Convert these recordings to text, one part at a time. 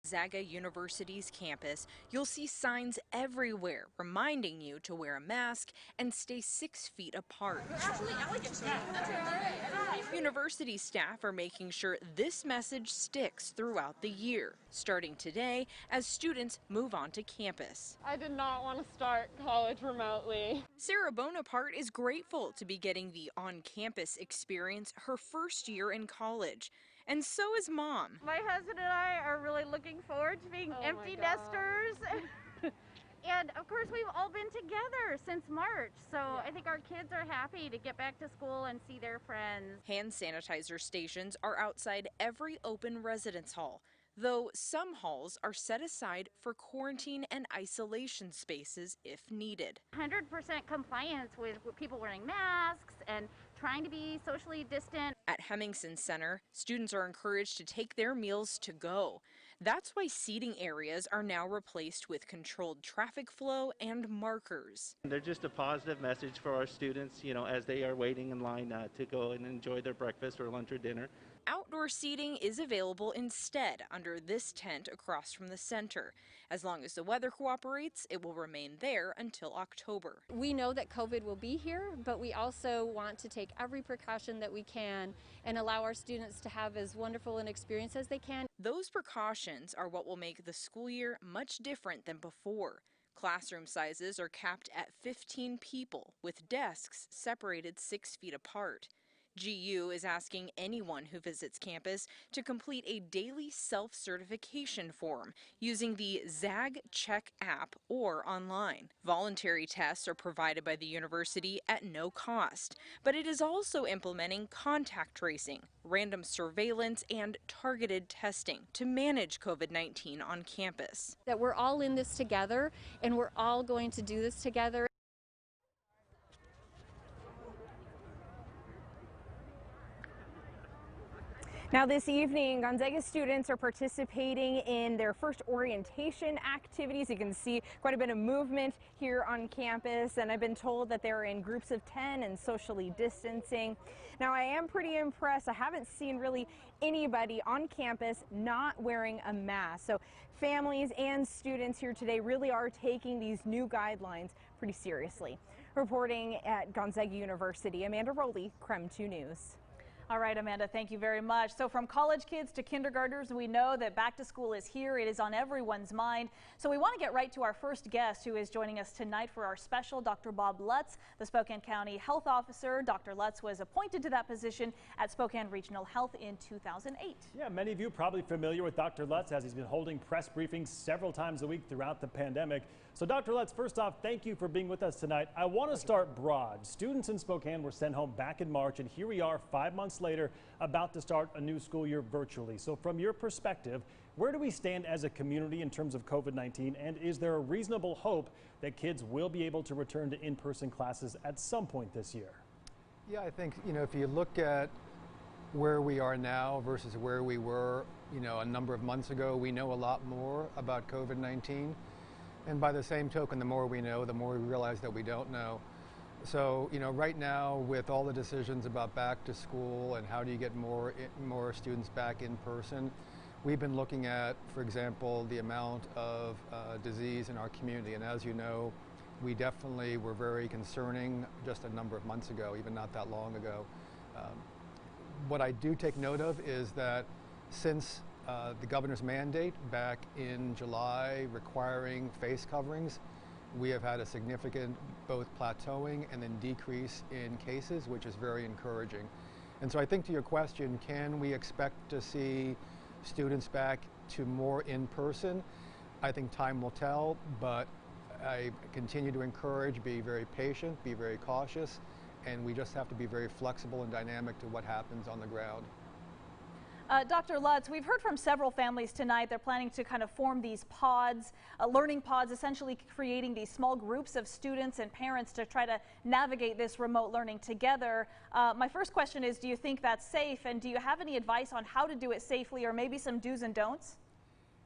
Gonzaga University's campus, you'll see signs everywhere reminding you to wear a mask and stay 6 feet apart. University staff are making sure this message sticks throughout the year, starting today as students move onto campus. I did not want to start college remotely. Sarah Bonaparte is grateful to be getting the on-campus experience her first year in college. And so is Mom. My husband and I are really looking forward to being empty nesters. And of course, we've all been together since March, so I think our kids are happy to get back to school and see their friends. Hand sanitizer stations are outside every open residence hall, though some halls are set aside for quarantine and isolation spaces if needed. 100% compliance with people wearing masks and trying to be socially distant. At Hemmingson Center, students are encouraged to take their meals to go. That's why seating areas are now replaced with controlled traffic flow and markers. They're just a positive message for our students, as they are waiting in line to go and enjoy their breakfast or lunch or dinner. Outdoor seating is available instead under this tent across from the center. As long as the weather cooperates, it will remain there until October. We know that COVID will be here, but we also want to take every precaution that we can and allow our students to have as wonderful an experience as they can. Those precautions are what will make the school year much different than before. Classroom sizes are capped at 15 people, with desks separated 6 feet apart. GU is asking anyone who visits campus to complete a daily self-certification form using the ZAG Check app or online. Voluntary tests are provided by the university at no cost, but it is also implementing contact tracing, random surveillance, and targeted testing to manage COVID-19 on campus. That we're all in this together and we're all going to do this together. Now this evening, Gonzaga students are participating in their first orientation activities. You can see quite a bit of movement here on campus, and I've been told that they're in groups of 10 and socially distancing. Now I am pretty impressed. I haven't seen really anybody on campus not wearing a mask. So families and students here today really are taking these new guidelines pretty seriously. Reporting at Gonzaga University, Amanda Rowley, KREM 2 News. All right, Amanda, thank you very much. So from college kids to kindergartners, we know that back to school is here. It is on everyone's mind. So we want to get right to our first guest who is joining us tonight for our special, Dr. Bob Lutz, the Spokane County Health Officer. Dr. Lutz was appointed to that position at Spokane Regional Health in 2008. Yeah, many of you are probably familiar with Dr. Lutz as he's been holding press briefings several times a week throughout the pandemic. So Dr. Lutz, first off, thank you for being with us tonight. I want to start broad. Students in Spokane were sent home back in March, and here we are 5 months later about to start a new school year virtually. So from your perspective, where do we stand as a community in terms of COVID-19, and is there a reasonable hope that kids will be able to return to in-person classes at some point this year? Yeah, I think, if you look at where we are now versus where we were, a number of months ago, we know a lot more about COVID-19. And by the same token, the more we know, the more we realize that we don't know. So, right now with all the decisions about back to school and how do you get more students back in person, we've been looking at, for example, the amount of disease in our community. And as you know, we definitely were very concerning just a number of months ago, even not that long ago. What I do take note of is that since the governor's mandate back in July requiring face coverings, we have had a significant both plateauing and then decrease in cases, which is very encouraging. And so I think to your question, can we expect to see students back to more in person? I think time will tell, but I continue to encourage, be very patient, be very cautious, and we just have to be very flexible and dynamic to what happens on the ground. Dr. Lutz, we've heard from several families tonight. They're planning to kind of form these pods, learning pods, essentially creating these small groups of students and parents to try to navigate this remote learning together. My first question is, do you think that's safe? And do you have any advice on how to do it safely, or maybe some do's and don'ts?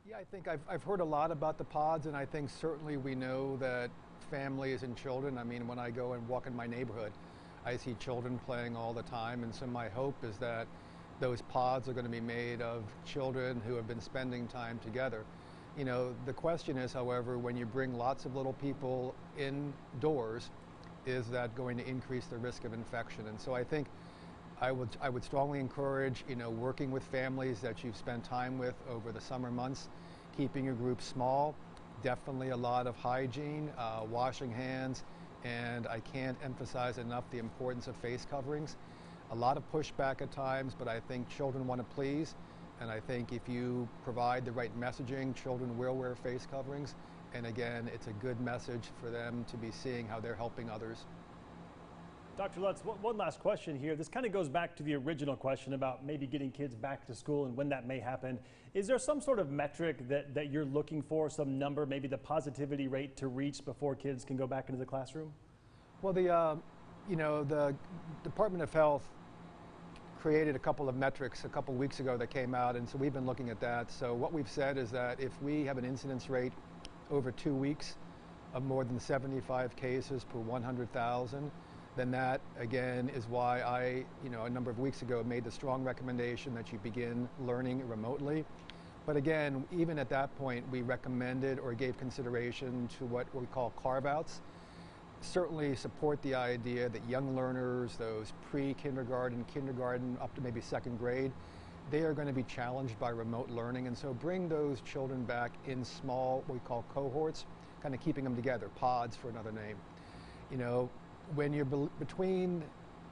Yeah, I think I've heard a lot about the pods, and I think certainly we know that families and children, I mean, when I go and walk in my neighborhood, I see children playing all the time. And so my hope is that those pods are going to be made of children who have been spending time together. You know, the question is, however, when you bring lots of little people indoors, is that going to increase the risk of infection? And so I think I would strongly encourage, you know, working with families that you've spent time with over the summer months, keeping your group small, definitely a lot of hygiene, washing hands, and I can't emphasize enough the importance of face coverings. A lot of pushback at times, but I think children want to please, and I think if you provide the right messaging, children will wear face coverings, and again, it's a good message for them to be seeing how they're helping others. Dr. Lutz, one last question here. This kind of goes back to the original question about maybe getting kids back to school and when that may happen. Is there some sort of metric that you're looking for, some number, maybe the positivity rate to reach before kids can go back into the classroom? Well, you know, the Department of Health created a couple of metrics a couple weeks ago that came out, and so we've been looking at that. So what we've said is that if we have an incidence rate over 2 weeks of more than 75 cases per 100,000, then that, again, is why I, you know, a number of weeks ago made the strong recommendation that you begin learning remotely. But again, even at that point, we recommended or gave consideration to what we call carve-outs. Certainly support the idea that young learners, those pre-kindergarten, kindergarten, up to maybe second grade, they are going to be challenged by remote learning, and so bring those children back in small, what we call cohorts, kind of keeping them together, pods for another name. You know, when you're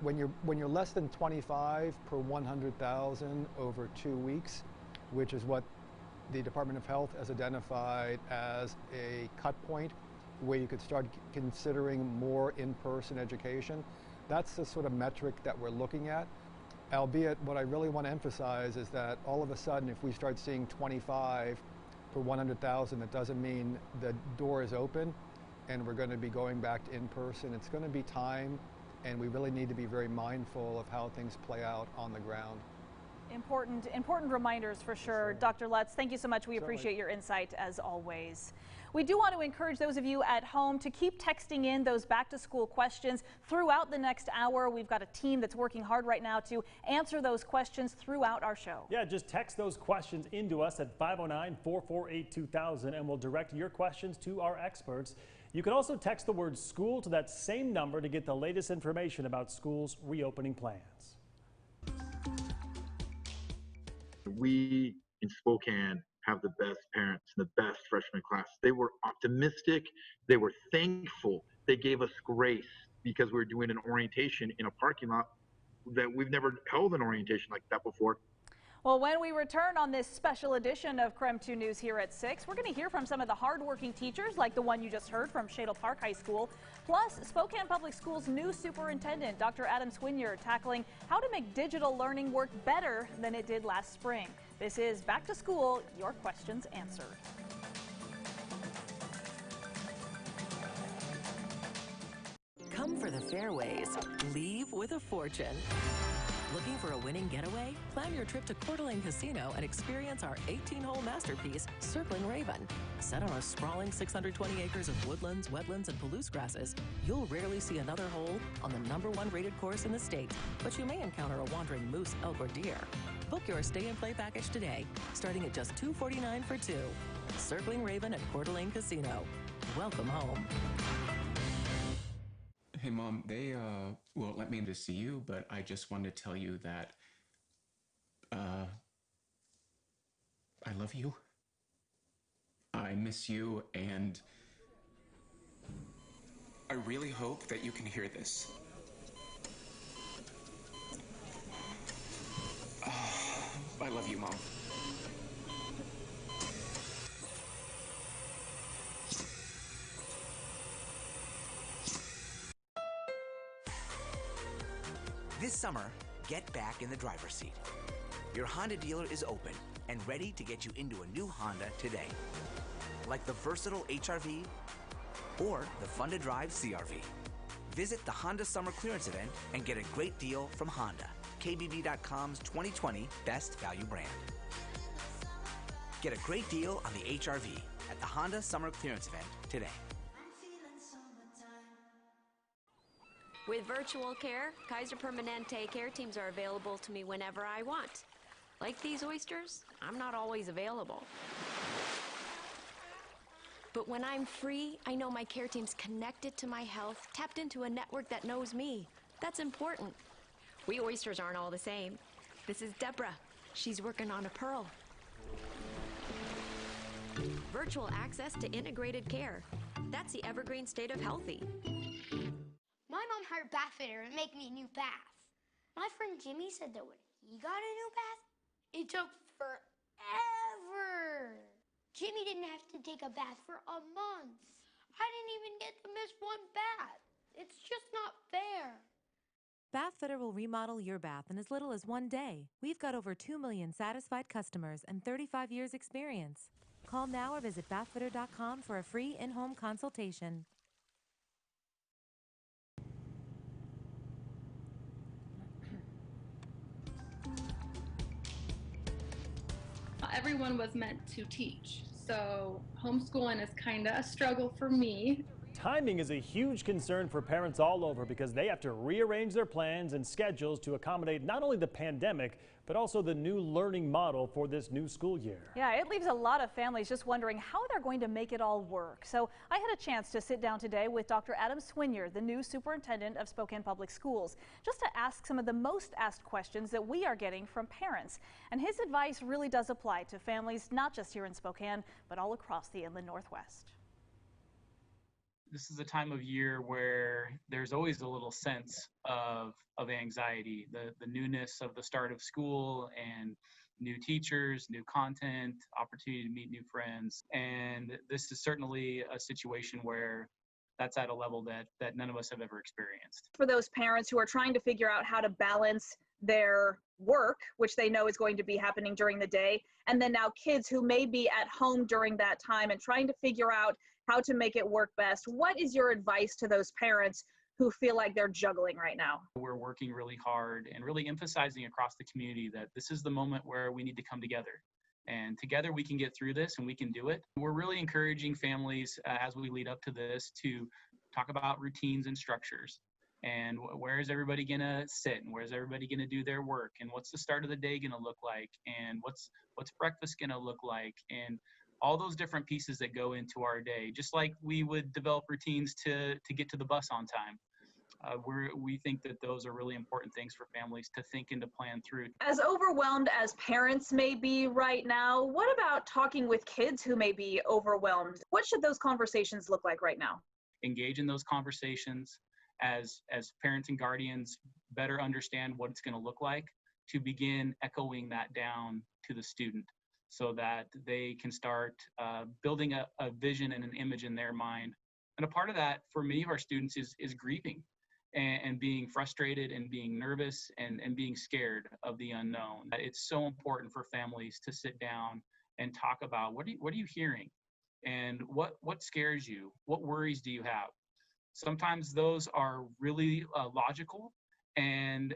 when you're less than 25 per 100,000 over 2 weeks, which is what the Department of Health has identified as a cut point where you could start considering more in-person education. That's the sort of metric that we're looking at. Albeit, what I really want to emphasize is that all of a sudden, if we start seeing 25 per 100,000, that doesn't mean the door is open and we're going to be going back to in-person. It's going to be time, and we really need to be very mindful of how things play out on the ground. Important reminders for sure. Dr. Lutz, thank you so much. We appreciate your insight as always. We do want to encourage those of you at home to keep texting in those back to school questions throughout the next hour. We've got a team that's working hard right now to answer those questions throughout our show. Yeah, just text those questions into us at 509-448-2000 and we'll direct your questions to our experts. You can also text the word school to that same number to get the latest information about schools' reopening plans. We in Spokane have the best parents and the best freshman class. They were optimistic. They were thankful. They gave us grace because we were doing an orientation in a parking lot that we've never held an orientation like that before. Well, when we return on this special edition of KREM 2 News here at 6, we're going to hear from some of the hardworking teachers like the one you just heard from Shadle Park High School, plus Spokane Public Schools' new superintendent, Dr. Adam Swinyer, tackling how to make digital learning work better than it did last spring. This is Back to School, your questions answered. Come for the fairways, leave with a fortune. Looking for a winning getaway? Plan your trip to Coeur d'Alene Casino and experience our 18-hole masterpiece, Circling Raven. Set on a sprawling 620 acres of woodlands, wetlands, and Palouse grasses, you'll rarely see another hole on the #1 rated course in the state, but you may encounter a wandering moose, elk, or deer. Book your stay and play package today, starting at just $249 for two. Circling Raven at Coeur d'Alene Casino. Welcome home. Hey, Mom, they won't let me in to see you, but I just wanted to tell you that I love you. I miss you, and I really hope that you can hear this. I love you, Mom. This summer, get back in the driver's seat. Your Honda dealer is open and ready to get you into a new Honda today. Like the versatile HR-V or the fun-to-drive CR-V. Visit the Honda Summer Clearance Event and get a great deal from Honda, KBB.com's 2020 Best Value Brand. Get a great deal on the HR-V at the Honda Summer Clearance Event today. With virtual care, Kaiser Permanente care teams are available to me whenever I want. Like these oysters, I'm not always available. But when I'm free, I know my care team's connected to my health, tapped into a network that knows me. That's important. We oysters aren't all the same. This is Deborah. She's working on a pearl. Virtual access to integrated care. That's the evergreen state of healthy. My mom hired a bath fitter to make me a new bath. My friend Jimmy said that when he got a new bath, it took forever. Jimmy didn't have to take a bath for a month. I didn't even get to miss one bath. It's just not fair. Bathfitter will remodel your bath in as little as 1 day. We've got over 2 million satisfied customers and 35 years experience. Call now or visit bathfitter.com for a free in-home consultation. Everyone was meant to teach, so homeschooling is kind of a struggle for me. Timing is a huge concern for parents all over because they have to rearrange their plans and schedules to accommodate not only the pandemic, but also the new learning model for this new school year. Yeah, it leaves a lot of families just wondering how they're going to make it all work. So I had a chance to sit down today with Dr. Adam Swinier, the new superintendent of Spokane Public Schools, just to ask some of the most asked questions that we are getting from parents. And his advice really does apply to families not just here in Spokane, but all across the Inland Northwest. This is a time of year where there's always a little sense of anxiety, the newness of the start of school and new teachers, new content, opportunity to meet new friends. And this is certainly a situation where that's at a level that none of us have ever experienced. For those parents who are trying to figure out how to balance their work, which they know is going to be happening during the day, and then now kids who may be at home during that time and trying to figure out how to make it work best. What is your advice to those parents who feel like they're juggling right now? We're working really hard and really emphasizing across the community that this is the moment where we need to come together. And together we can get through this and we can do it. We're really encouraging families as we lead up to this to talk about routines and structures. And where is everybody gonna sit and where's everybody gonna do their work and what's the start of the day gonna look like and what's breakfast gonna look like and all those different pieces that go into our day, just like we would develop routines to get to the bus on time. We think that those are really important things for families to think and to plan through. As overwhelmed as parents may be right now, what about talking with kids who may be overwhelmed? What should those conversations look like right now? Engage in those conversations as parents and guardians better understand what it's going to look like to begin echoing that down to the student so that they can start building a vision and an image in their mind. And a part of that for many of our students is grieving and being frustrated and being nervous and being scared of the unknown. It's so important for families to sit down and talk about what are you hearing and what scares you? What worries do you have? Sometimes those are really logical and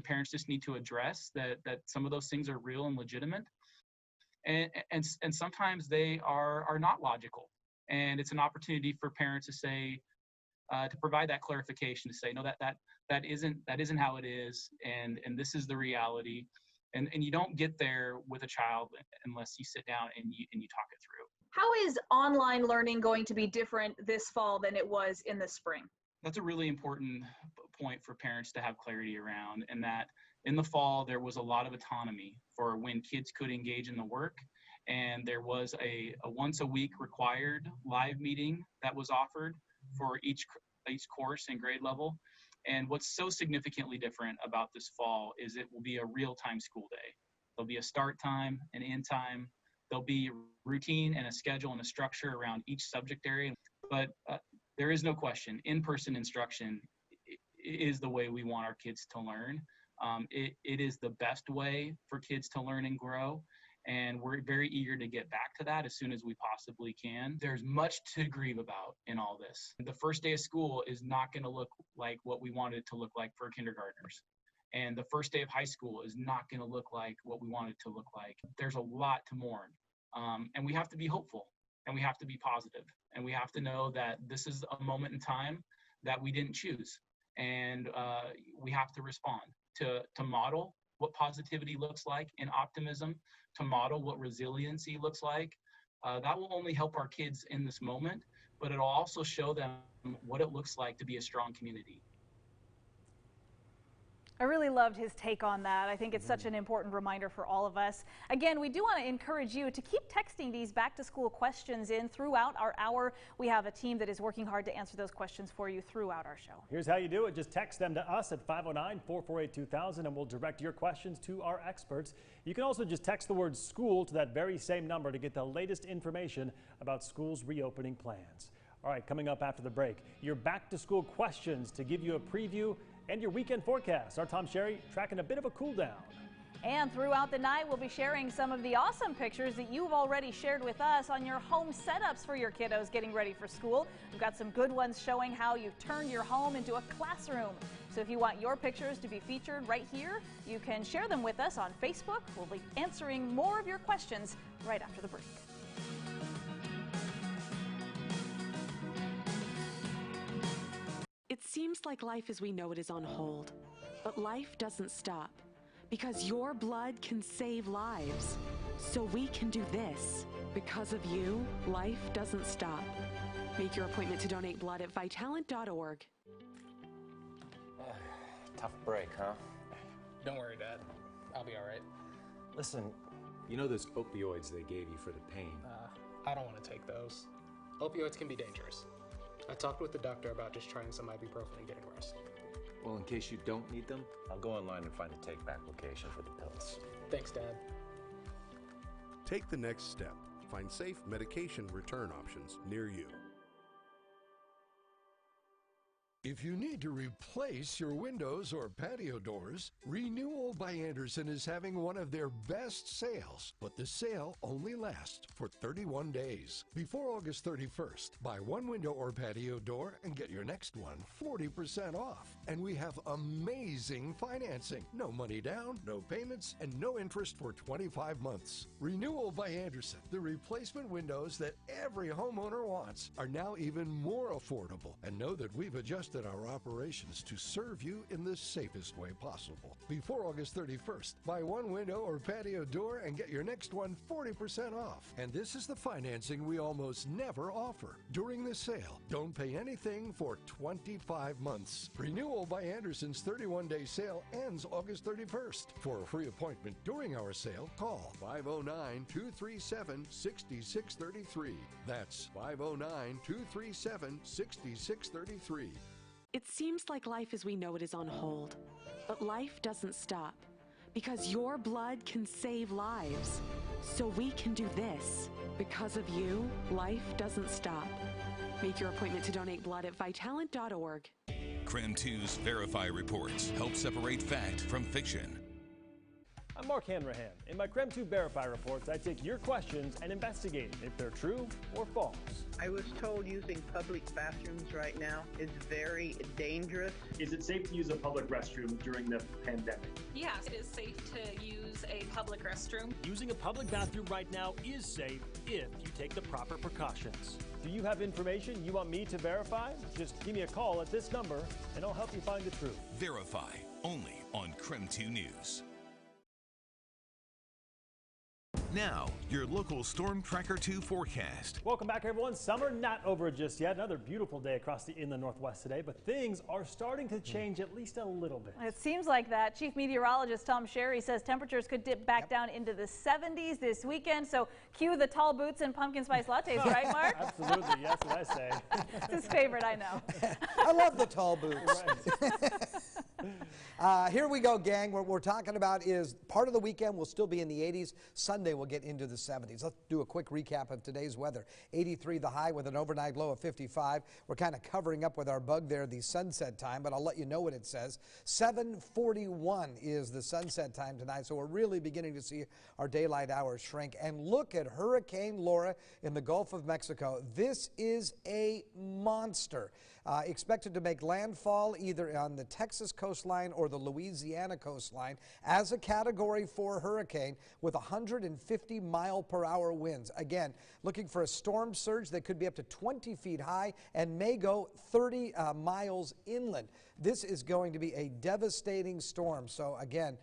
parents just need to address that some of those things are real and legitimate. And sometimes they are not logical. And it's an opportunity for parents to say, to provide that clarification, to say, no, that isn't how it is, and this is the reality. And you don't get there with a child unless you sit down and you talk it through. How is online learning going to be different this fall than it was in the spring? That's a really important point for parents to have clarity around, and that in the fall there was a lot of autonomy for when kids could engage in the work, and there was a once a week required live meeting that was offered for each course and grade level. And what's so significantly different about this fall is it will be a real-time school day. There'll be a start time, an end time. There'll be routine and a schedule and a structure around each subject area. But there is no question, in-person instruction is the way we want our kids to learn. It is the best way for kids to learn and grow. And we're very eager to get back to that as soon as we possibly can. There's much to grieve about in all this. The first day of school is not going to look like what we wanted it to look like for kindergartners. And the first day of high school is not going to look like what we want it to look like. There's a lot to mourn. And we have to be hopeful and we have to be positive. And we have to know that this is a moment in time that we didn't choose. and we have to respond to model what positivity looks like and optimism, to model what resiliency looks like. That will only help our kids in this moment, but it'll also show them what it looks like to be a strong community. I really loved his take on that. I think it's such an important reminder for all of us. Again, we do want to encourage you to keep texting these back to school questions in throughout our hour. We have a team that is working hard to answer those questions for you throughout our show. Here's how you do it. Just text them to us at 509-448-2000 and we'll direct your questions to our experts. You can also just text the word school to that very same number to get the latest information about schools' reopening plans. All right, coming up after the break, your back to school questions to give you a preview and your weekend forecast. Our Tom Sherry tracking a bit of a cool down. And throughout the night, we'll be sharing some of the awesome pictures that you've already shared with us on your home setups for your kiddos getting ready for school. We've got some good ones showing how you've turned your home into a classroom. So if you want your pictures to be featured right here, you can share them with us on Facebook. We'll be answering more of your questions right after the break. It seems like life as we know it is on hold, but life doesn't stop because your blood can save lives. So we can do this. Because of you, life doesn't stop. Make your appointment to donate blood at Vitalant.org. Tough break, huh? Don't worry, Dad. I'll be all right. Listen, you know those opioids they gave you for the pain? I don't want to take those. Opioids can be dangerous. I talked with the doctor about just trying some ibuprofen and getting rest. Well, in case you don't need them, I'll go online and find a take-back location for the pills. Thanks, Dad. Take the next step. Find safe medication return options near you. If you need to replace your windows or patio doors, Renewal by Andersen is having one of their best sales, but the sale only lasts for 31 days. Before August 31st, buy one window or patio door and get your next one 40% off. And we have amazing financing. No money down, no payments, and no interest for 25 months. Renewal by Andersen, the replacement windows that every homeowner wants, are now even more affordable. And know that we've adjusted our operations to serve you in the safest way possible. Before August 31st, buy one window or patio door and get your next one 40% off. And this is the financing we almost never offer. During the sale, don't pay anything for 25 months. Renewal by Andersen's 31-day sale ends August 31st. For a free appointment during our sale, call 509-237-6633. That's 509-237-6633. It seems like life as we know it is on hold, but life doesn't stop because your blood can save lives. So we can do this. Because of you, life doesn't stop. Make your appointment to donate blood at Vitalant.org. KREM 2's Verify reports help separate fact from fiction. I'm Mark Hanrahan. In my KREM 2 Verify reports, I take your questions and investigate if they're true or false. I was told using public bathrooms right now is very dangerous. Is it safe to use a public restroom during the pandemic? Yes, it is safe to use a public restroom. Using a public bathroom right now is safe if you take the proper precautions. Do you have information you want me to verify? Just give me a call at this number and I'll help you find the truth. Verify, only on KREM 2 News. Now, your local Storm Tracker 2 forecast. Welcome back, everyone. Summer not over just yet. Another beautiful day across the inland Northwest today, but things are starting to change at least a little bit. It seems like that. Chief Meteorologist Tom Sherry says temperatures could dip back down into the 70s this weekend. So cue the tall boots and pumpkin spice lattes, right, Mark? Absolutely. Yes, what I say. It's his favorite, I know. I love the tall boots. Here we go, gang. What we're talking about is part of the weekend will still be in the 80s. Sunday we'll get into the 70s. Let's do a quick recap of today's weather. 83 the high with an overnight low of 55. We're kind of covering up with our bug there the sunset time, but I'll let you know what it says. 7:41 is the sunset time tonight, so we're really beginning to see our daylight hours shrink. And look at Hurricane Laura in the Gulf of Mexico. This is a monster. Expected to make landfall either on the Texas coast coastline or the Louisiana coastline as a Category 4 hurricane with 150-mile-per-hour winds. Again, looking for a storm surge that could be up to 20 feet high and may go 30 miles inland. This is going to be a devastating storm. So again,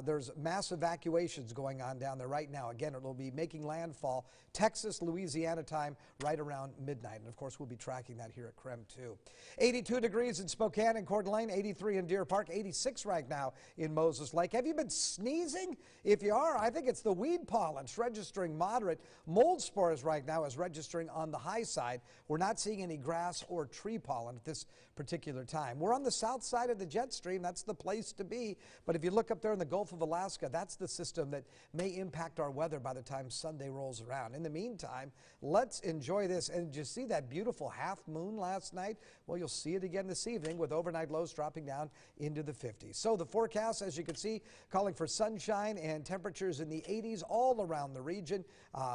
there's mass evacuations going on down there right now. Again, it will be making landfall Texas, Louisiana time right around midnight. And of course, we'll be tracking that here at KREM too. 82 degrees in Spokane and Coeur d'Alene, 83 in Deer Park, 86 right now in Moses Lake. Have you been sneezing? If you are, I think it's the weed pollen. It's registering moderate. Mold spores right now is registering on the high side. We're not seeing any grass or tree pollen at this particular time. We're on the south side of the jet stream. That's the place to be. But if you look up there in the Gulf of Alaska, that's the system that may impact our weather by the time Sunday rolls around. In the meantime, let's enjoy this. And did you see that beautiful half moon last night? Well, you'll see it again this evening with overnight lows dropping down into the 50s. So the forecast, as you can see, calling for sunshine and temperatures in the 80s all around the region.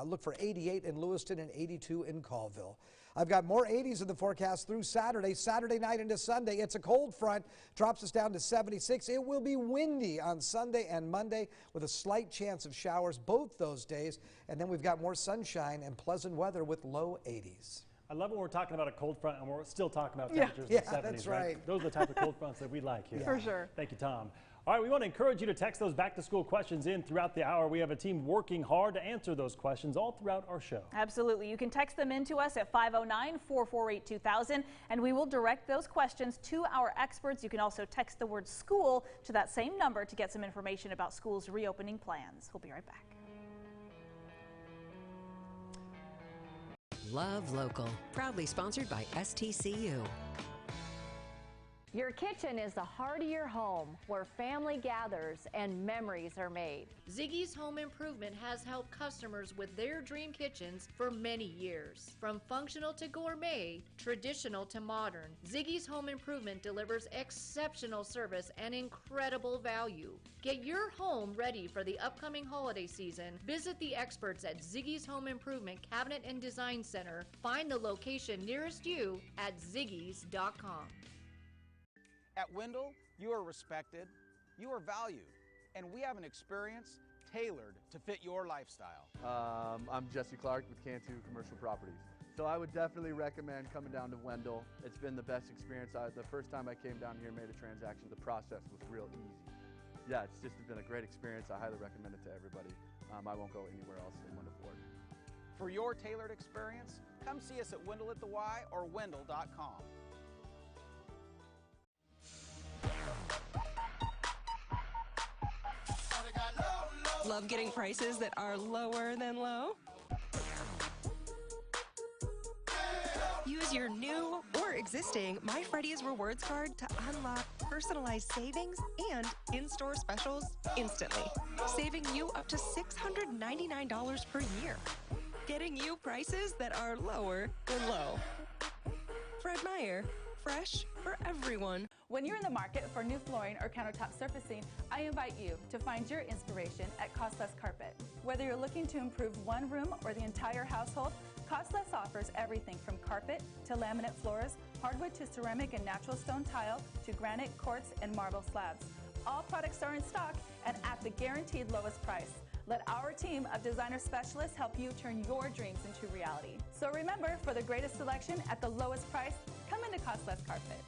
Look for 88 in Lewiston and 82 in Colville. I've got more 80s in the forecast through Saturday. Saturday night into Sunday, it's a cold front, drops us down to 76. It will be windy on Sunday and Monday with a slight chance of showers both those days. And then we've got more sunshine and pleasant weather with low 80s. I love when we're talking about a cold front and we're still talking about temperatures in the 70s. That's right. Those are the type of cold fronts that we like here. For sure. Thank you, Tom. All right, we want to encourage you to text those back-to-school questions in throughout the hour. We have a team working hard to answer those questions all throughout our show. Absolutely. You can text them in to us at 509-448-2000, and we will direct those questions to our experts. You can also text the word school to that same number to get some information about schools' reopening plans. We'll be right back. Love Local, proudly sponsored by STCU. Your kitchen is the heart of your home, where family gathers and memories are made. Ziggy's Home Improvement has helped customers with their dream kitchens for many years. From functional to gourmet, traditional to modern, Ziggy's Home Improvement delivers exceptional service and incredible value. Get your home ready for the upcoming holiday season. Visit the experts at Ziggy's Home Improvement Cabinet and Design Center. Find the location nearest you at ziggys.com. At Wendell, you are respected, you are valued, and we have an experience tailored to fit your lifestyle. I'm Jesse Clark with Cantu Commercial Properties. So I would definitely recommend coming down to Wendell. It's been the best experience. The first time I came down here and made a transaction, the process was real easy. Yeah, it's just been a great experience. I highly recommend it to everybody. I won't go anywhere else in Wendell Ford. For your tailored experience, come see us at Wendell at the Y or Wendell.com. Love getting prices that are lower than low? Use your new or existing My Freddy's Rewards card to unlock personalized savings and in-store specials instantly, saving you up to $699 per year. Getting you prices that are lower than low. Fred Meyer, fresh for everyone. When you're in the market for new flooring or countertop surfacing, I invite you to find your inspiration at Cost Less Carpet. Whether you're looking to improve one room or the entire household, Cost Less offers everything from carpet to laminate floors, hardwood to ceramic and natural stone tile, to granite, quartz, and marble slabs. All products are in stock and at the guaranteed lowest price. Let our team of designer specialists help you turn your dreams into reality. So remember, for the greatest selection at the lowest price, come into Cost Less Carpet.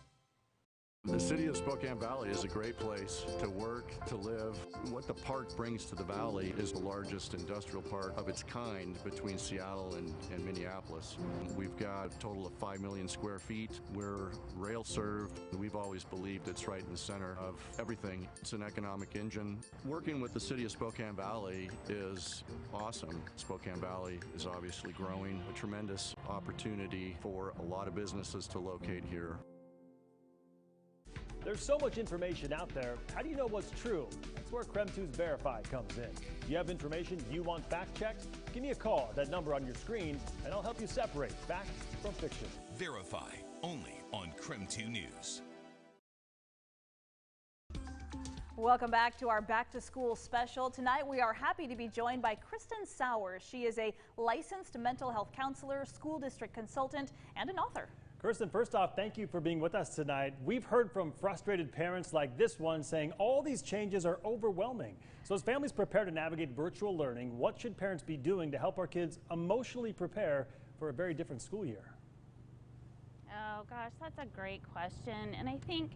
The city of Spokane Valley is a great place to work, to live. What the park brings to the valley is the largest industrial park of its kind between Seattle and Minneapolis. We've got a total of 5 million square feet. We're rail served. We've always believed it's right in the center of everything. It's an economic engine. Working with the city of Spokane Valley is awesome. Spokane Valley is obviously growing, a tremendous opportunity for a lot of businesses to locate here. There's so much information out there. How do you know what's true? That's where KREM 2's Verify comes in. If you have information you want fact-checked, give me a call at that number on your screen, and I'll help you separate fact from fiction. Verify, only on KREM 2 News. Welcome back to our Back to School special. Tonight we are happy to be joined by Kristen Sowers. She is a licensed mental health counselor, school district consultant, and an author. Kirsten, first off, thank you for being with us tonight. We've heard from frustrated parents like this one saying all these changes are overwhelming. So as families prepare to navigate virtual learning, what should parents be doing to help our kids emotionally prepare for a very different school year? Oh gosh, that's a great question. And I think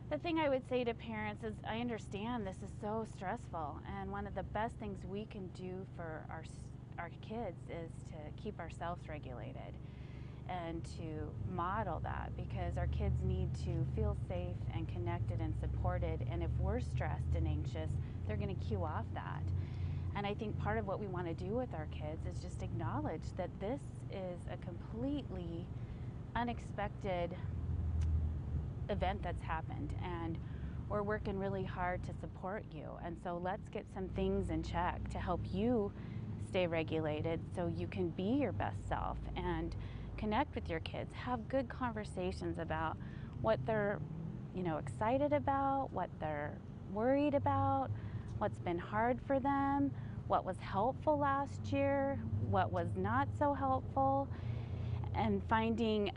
the thing I would say to parents is I understand this is so stressful, and one of the best things we can do for our kids is to keep ourselves regulated and to model that, because our kids need to feel safe and connected and supported, and if we're stressed and anxious, they're going to cue off that. And I think part of what we want to do with our kids is just acknowledge that this is a completely unexpected event that's happened, and we're working really hard to support you. And so let's get some things in check to help you stay regulated so you can be your best self and connect with your kids. Have good conversations about what they're, excited about, what they're worried about, what's been hard for them, what was helpful last year, what was not so helpful, and finding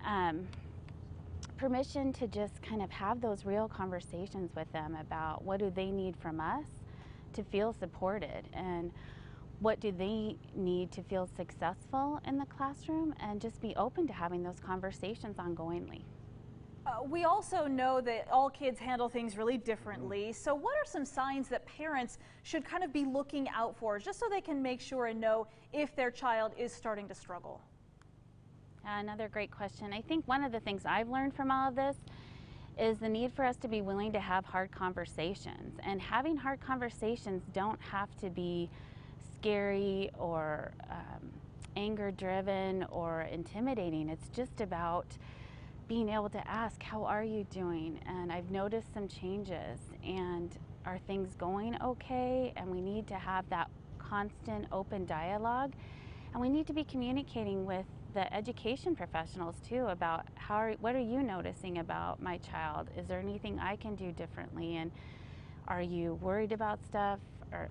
permission to just kind of have those real conversations with them about what do they need from us to feel supported, and what do they need to feel successful in the classroom, and just be open to having those conversations ongoingly. We also know that all kids handle things really differently. So what are some signs that parents should kind of be looking out for, just so they can make sure and know if their child is starting to struggle? Another great question. I think one of the things I've learned from all of this is the need for us to be willing to have hard conversations. And having hard conversations don't have to be scary or anger-driven or intimidating. It's just about being able to ask, how are you doing? And I've noticed some changes, and are things going okay? And we need to have that constant open dialogue. And we need to be communicating with the education professionals too about what are you noticing about my child? Is there anything I can do differently? And are you worried about stuff? Or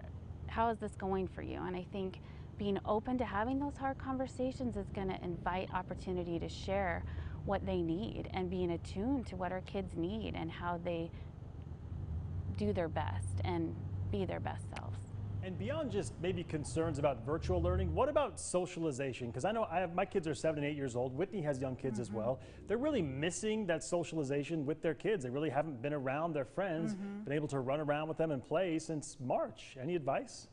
how is this going for you? And I think being open to having those hard conversations is going to invite opportunity to share what they need, and being attuned to what our kids need and how they do their best and be their best selves. And beyond just maybe concerns about virtual learning, what about socialization? Because I know my kids are 7 and 8 years old. Whitney has young kids as well. They're really missing that socialization with their kids. They really haven't been around their friends, been able to run around with them and play since March. Any advice?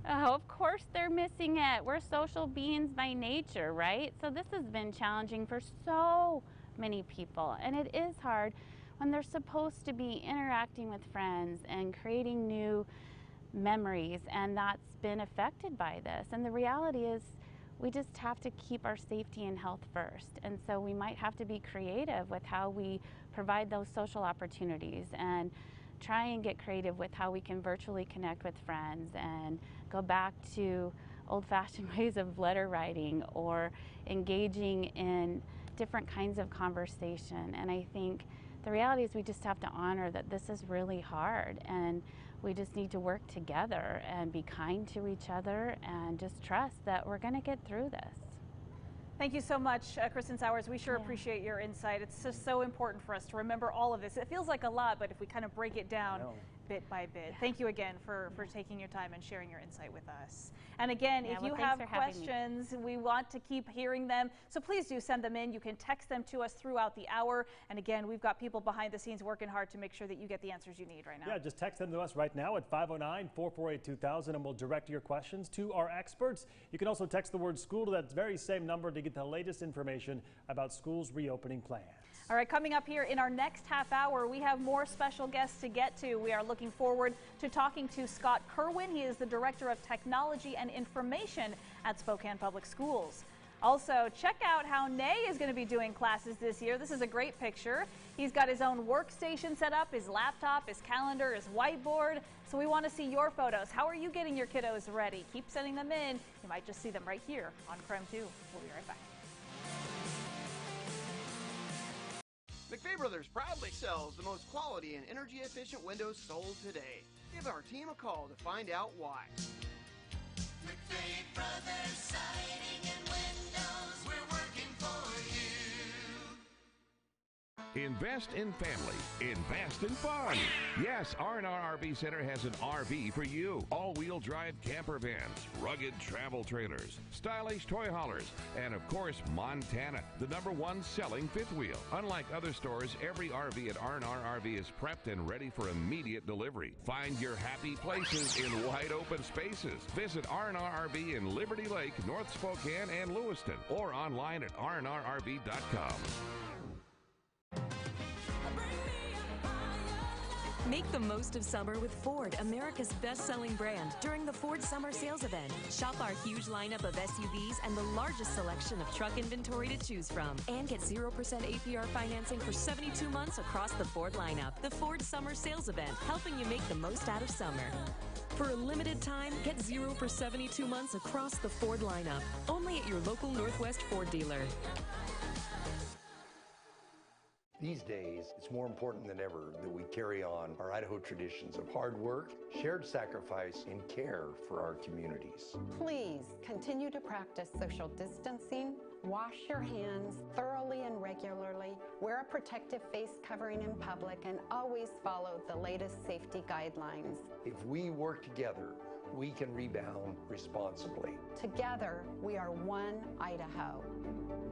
Oh, of course they're missing it. We're social beings by nature, right? So this has been challenging for so many people. And it is hard when they're supposed to be interacting with friends and creating new memories, and that's been affected by this. And the reality is we just have to keep our safety and health first. And so we might have to be creative with how we provide those social opportunities, and try and get creative with how we can virtually connect with friends, and go back to old-fashioned ways of letter writing or engaging in different kinds of conversation. And I think the reality is we just have to honor that this is really hard, and we just need to work together and be kind to each other and just trust that we're going to get through this. Thank you so much, Kristen Sowers. We sure appreciate your insight. It's just so important for us to remember all of this. It feels like a lot, but if we kind of break it down bit by bit. Thank you again for taking your time and sharing your insight with us. And again, if you have questions, we want to keep hearing them. So please do send them in. You can text them to us throughout the hour. And again, we've got people behind the scenes working hard to make sure that you get the answers you need right now. Yeah, just text them to us right now at 509-448-2000, and we'll direct your questions to our experts. You can also text the word school to that very same number to get the latest information about schools' reopening plans. All right, coming up here in our next half hour, we have more special guests to get to. We are looking forward to talking to Scott Kerwin. He is the Director of Technology and Information at Spokane Public Schools. Also, check out how Nay is going to be doing classes this year. This is a great picture. He's got his own workstation set up, his laptop, his calendar, his whiteboard. So we want to see your photos. How are you getting your kiddos ready? Keep sending them in. You might just see them right here on KREM 2. We'll be right back. McVeigh Brothers proudly sells the most quality and energy-efficient windows sold today. Give our team a call to find out why. McVeigh Brothers Siding and Windows, we're working for you. Invest in family. Invest in fun. Yes, R&R RV Center has an RV for you. All-wheel drive camper vans, rugged travel trailers, stylish toy haulers, and of course, Montana, the #1 selling fifth wheel. Unlike other stores, every RV at R&R RV is prepped and ready for immediate delivery. Find your happy places in wide open spaces. Visit R&R RV in Liberty Lake, North Spokane, and Lewiston, or online at rnrrv.com. Make the most of summer with Ford, America's best-selling brand, during the Ford Summer Sales Event. Shop our huge lineup of SUVs and the largest selection of truck inventory to choose from. And get 0% APR financing for 72 months across the Ford lineup. The Ford Summer Sales Event, helping you make the most out of summer. For a limited time, get 0 for 72 months across the Ford lineup. Only at your local Northwest Ford dealer. These days, it's more important than ever that we carry on our Idaho traditions of hard work, shared sacrifice, and care for our communities. Please continue to practice social distancing, wash your hands thoroughly and regularly, wear a protective face covering in public, and always follow the latest safety guidelines. If we work together, we can rebound responsibly. Together, we are one Idaho.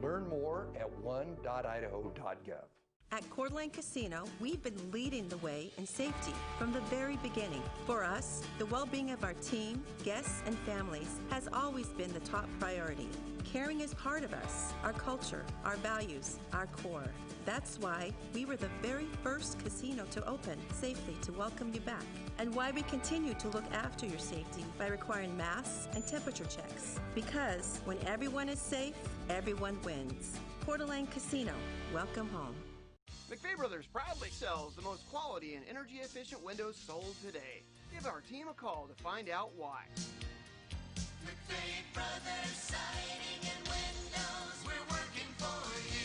Learn more at one.idaho.gov. At Coeur d'Alene Casino, we've been leading the way in safety from the very beginning. For us, the well-being of our team, guests, and families has always been the top priority. Caring is part of us, our culture, our values, our core. That's why we were the very first casino to open safely to welcome you back, and why we continue to look after your safety by requiring masks and temperature checks. Because when everyone is safe, everyone wins. Coeur d'Alene Casino, welcome home. McVeigh Brothers proudly sells the most quality and energy-efficient windows sold today. Give our team a call to find out why. McVeigh Brothers Siding and Windows, we're working for you.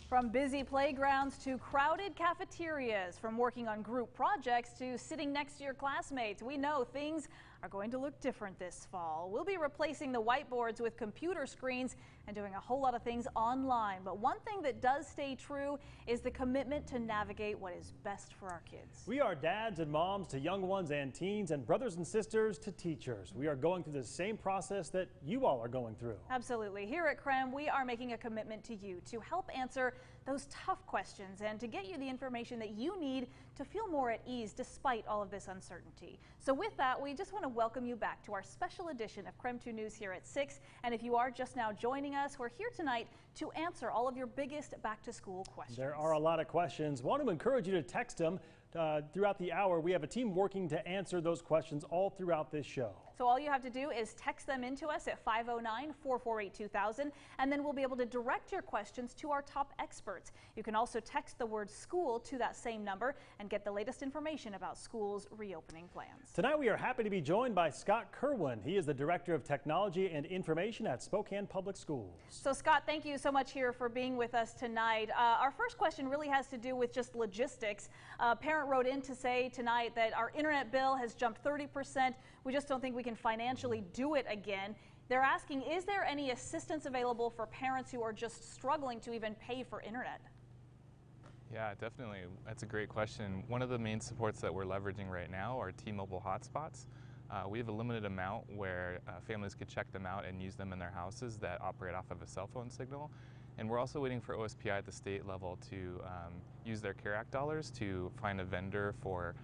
From busy playgrounds to crowded cafeterias, from working on group projects to sitting next to your classmates, we know things are going to look different this fall. We'll be replacing the whiteboards with computer screens and doing a whole lot of things online. But one thing that does stay true is the commitment to navigate what is best for our kids. We are dads and moms to young ones and teens, and brothers and sisters to teachers. We are going through the same process that you all are going through. Absolutely. Here at KREM, we are making a commitment to you to help answer those tough questions and to get you the information that you need to feel more at ease despite all of this uncertainty. So with that, we just want to welcome you back to our special edition of KREM 2 News here at 6. And if you are just now joining us, we're here tonight to answer all of your biggest back-to-school questions. There are a lot of questions. Want to encourage you to text them throughout the hour. We have a team working to answer those questions all throughout this show. So all you have to do is text them into us at 509-448-2000, and then we'll be able to direct your questions to our top experts. You can also text the word school to that same number and get the latest information about schools' reopening plans. Tonight we are happy to be joined by Scott Kerwin. He is the Director of Technology and Information at Spokane Public Schools. So Scott, thank you so much here for being with us tonight. Our first question really has to do with just logistics. A parent wrote in to say tonight that our internet bill has jumped 30%. We just don't think we can financially do it again. They're asking, is there any assistance available for parents who are just struggling to even pay for internet? Yeah, definitely. That's a great question. One of the main supports that we're leveraging right now are T-Mobile hotspots. We have a limited amount where families could check them out and use them in their houses that operate off of a cell phone signal. And we're also waiting for OSPI at the state level to use their CARE Act dollars to find a vendor for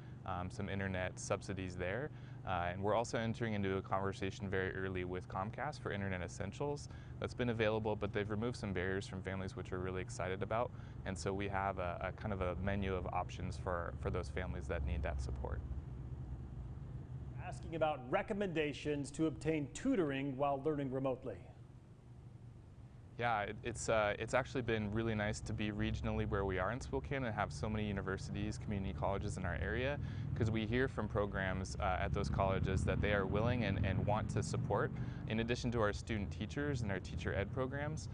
some internet subsidies there. And we're also entering into a conversation very early with Comcast for Internet Essentials. That's been available, but they've removed some barriers from families, which we're really excited about. And so we have a kind of a menu of options for those families that need that support. Asking about recommendations to obtain tutoring while learning remotely. Yeah, it's actually been really nice to be regionally where we are in Spokane and have so many universities, community colleges in our area, because we hear from programs at those colleges that they are willing and want to support, in addition to our student teachers and our teacher ed programs,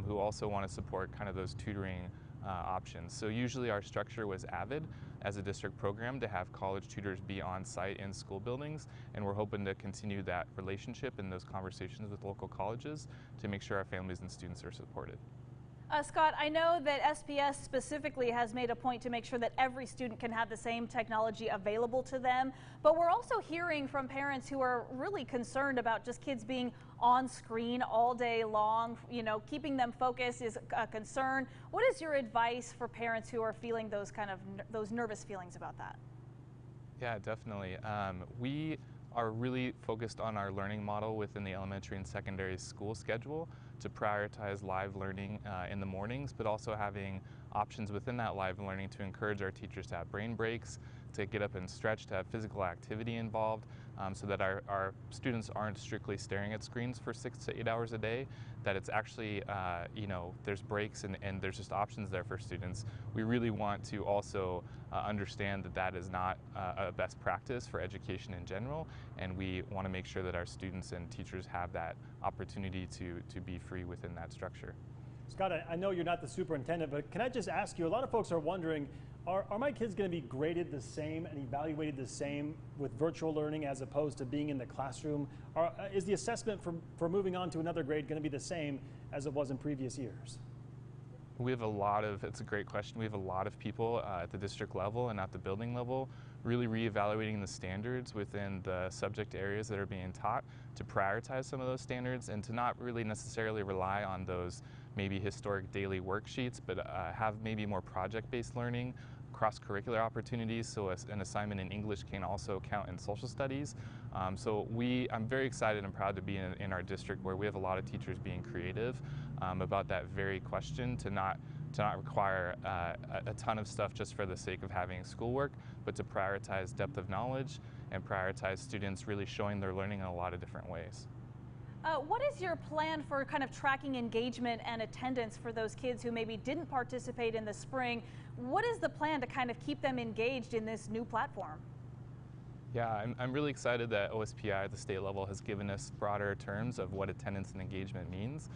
who also want to support kind of those tutoring options. So usually our structure was AVID as a district program to have college tutors be on site in school buildings, and we're hoping to continue that relationship and those conversations with local colleges to make sure our families and students are supported. Scott, I know that SPS specifically has made a point to make sure that every student can have the same technology available to them, but we're also hearing from parents who are really concerned about just kids being on screen all day long. You know, keeping them focused is a concern. What is your advice for parents who are feeling those those nervous feelings about that? Yeah, definitely. We are really focused on our learning model within the elementary and secondary school schedule to prioritize live learning in the mornings, but also having options within that live learning to encourage our teachers to have brain breaks, to get up and stretch, to have physical activity involved, so that our students aren't strictly staring at screens for 6 to 8 hours a day, that it's actually, you know, there's breaks and there's just options there for students. We really want to also understand that that is not a best practice for education in general, and we want to make sure that our students and teachers have that opportunity to be free within that structure. Scott, I know you're not the superintendent, but can I just ask you, a lot of folks are wondering, are my kids going to be graded the same and evaluated the same with virtual learning as opposed to being in the classroom? Is the assessment for moving on to another grade going to be the same as it was in previous years? We have a lot of, it's a great question, we have a lot of people at the district level and at the building level really reevaluating the standards within the subject areas that are being taught to prioritize some of those standards and to not really necessarily rely on those maybe historic daily worksheets, but have maybe more project-based learning, cross-curricular opportunities, so an assignment in English can also count in social studies. So I'm very excited and proud to be in our district where we have a lot of teachers being creative about that very question, to not require a ton of stuff just for the sake of having schoolwork, but to prioritize depth of knowledge and prioritize students really showing their learning in a lot of different ways. What is your plan for kind of tracking engagement and attendance for those kids who maybe didn't participate in the spring? What is the plan to kind of keep them engaged in this new platform? Yeah, I'm really excited that OSPI at the state level has given us broader terms of what attendance and engagement means.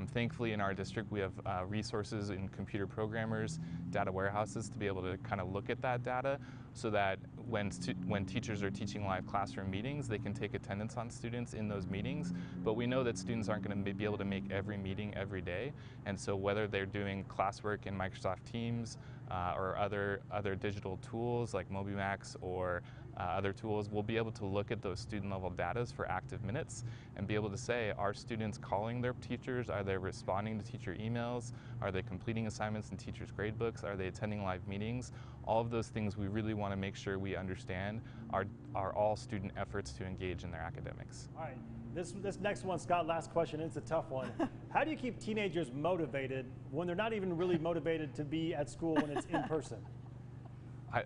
Thankfully in our district we have resources in computer programmers, data warehouses to be able to kind of look at that data so that when teachers are teaching live classroom meetings, they can take attendance on students in those meetings. But we know that students aren't going to be able to make every meeting every day, and so whether they're doing classwork in Microsoft Teams or other digital tools like MobiMax or other tools, we'll be able to look at those student level data for active minutes and be able to say, are students calling their teachers? Are they responding to teacher emails? Are they completing assignments in teachers' gradebooks? Are they attending live meetings? All of those things we really want to make sure we understand are all student efforts to engage in their academics. All right, this next one, Scott, last question, it's a tough one. How do you keep teenagers motivated when they're not even really motivated to be at school when it's in person?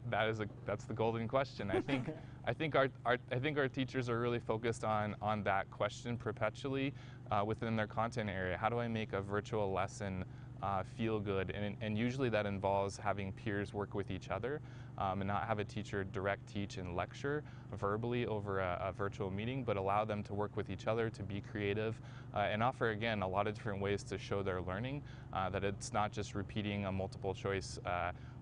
That's the golden question. I think our teachers are really focused on that question perpetually within their content area. How do I make a virtual lesson feel good? And usually that involves having peers work with each other and not have a teacher direct teach and lecture verbally over a virtual meeting, but allow them to work with each other, to be creative, and offer, again, a lot of different ways to show their learning, that it's not just repeating a multiple choice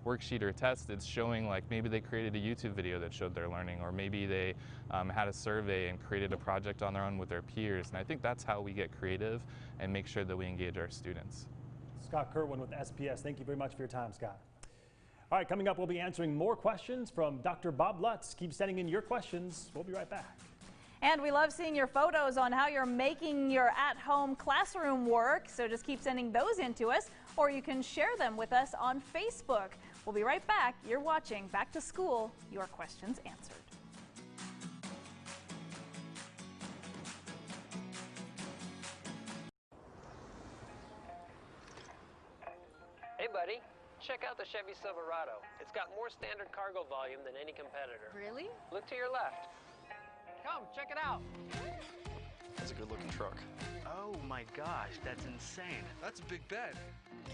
worksheet or test. It's showing, like, maybe they created a YouTube video that showed their learning, or maybe they had a survey and created a project on their own with their peers. And I think that's how we get creative and make sure that we engage our students. Scott Kerwin with SPS, thank you very much for your time, Scott. All right, coming up, we'll be answering more questions from Dr. Bob Lutz. Keep sending in your questions. We'll be right back. And we love seeing your photos on how you're making your at-home classroom work, so just keep sending those in to us, or you can share them with us on Facebook. We'll be right back. You're watching Back to School, your questions answered. Hey buddy, check out the Chevy Silverado. It's got more standard cargo volume than any competitor. Really? Look to your left. Come, check it out. It's a good-looking truck. Oh my gosh, that's insane. That's a big bet.